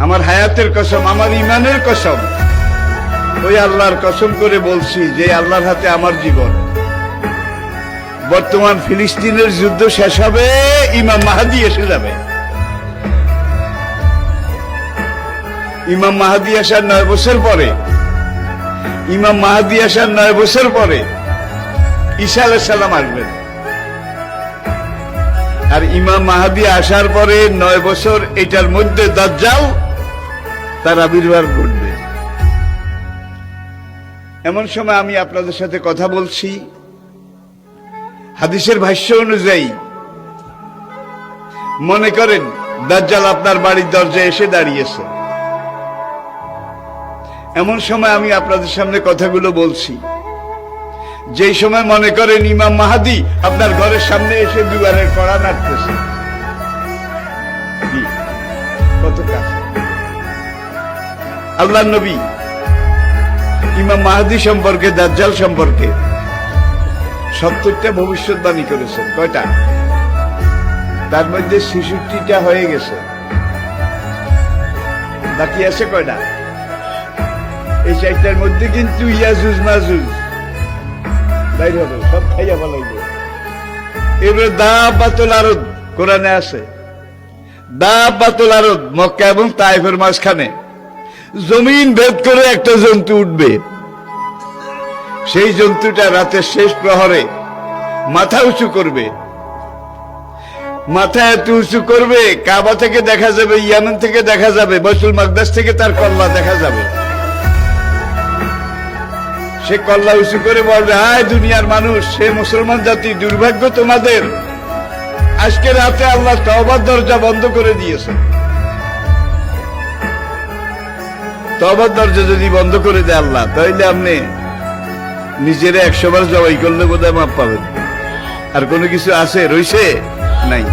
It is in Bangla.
আমার হায়াতের কসম, আমার ইমানের কসম, ওই আল্লাহর কসম করে বলছি যে আল্লাহর হাতে আমার জীবন। বর্তমান ফিলিস্তিনের যুদ্ধ শেষ হবে, ইমাম মাহাদি এসে যাবে। ইমাম মাহাদি আসার 9 বছর পরে, ইমাম মাহাদি আসার 9 বছর পরে ঈসা আলাইহিস সালাম আসবেন। আর ইমাম মাহাদি আসার পরে 9 বছর, এটার মধ্যে দাজ্জাল তার আবির্ভাব ঘটবে। এমন সময় আমি আপনাদের সাথে কথা বলছি, হাদিসের ভাষ্য অনুযায়ী মনে করেন দাজ্জাল আপনার বাড়ির দরজায় এসে দাঁড়িয়েছে। এমন সময় আমি আপনাদের সামনে কথাগুলো বলছি, যেই সময় মনে করেন ইমাম মাহাদি আপনার ঘরের সামনে এসে দুয়ারের কড়া নাড়তেছে। কত কাছে! আল্লাহর নবী ইমাম মাহাদি সম্পর্কে, দাজ্জাল সম্পর্কে 70টা ভবিষ্যৎবাণী করেছেন। কয়টা? তার মধ্যে 66টা হয়ে গেছে, বাকি আছে কয়টা? এই 4টার মধ্যে কিন্তু ইয়াজুজ মাজুজ বাইর হবে, সব খাইয়া ফেলাইবে। এবারে দাব্বাতুল আরদ কোরআনে আছে, দাব্বাতুল আরদ মক্কা এবং তায়েফের মাঝখানে জমিন ভেদ করে একটা জন্তু উঠবে। সেই জন্তুটা রাতের শেষ প্রহরে মাথা উঁচু করবে। মাথা এত উঁচু করবে, কাবা থেকে দেখা যাবে, ইয়ামেন থেকে দেখা যাবে, বাইতুল মাকদাস থেকে তার কল্লা দেখা যাবে। সে কল্লা উঁচু করে বলবে, হায় দুনিয়ার মানুষ, সে মুসলমান জাতি, দুর্ভাগ্য তোমাদের, আজকে রাতে আল্লাহ তওবার দরজা বন্ধ করে দিয়েছে। তওবার দরজা যদি বন্ধ করে দেয় আল্লাহ, তাহলে আপনি নিজেরা 100 বার জবাই করলে বোধহয় মাপ পাবেন। আর কোনো কিছু আছে রইছে? নাই।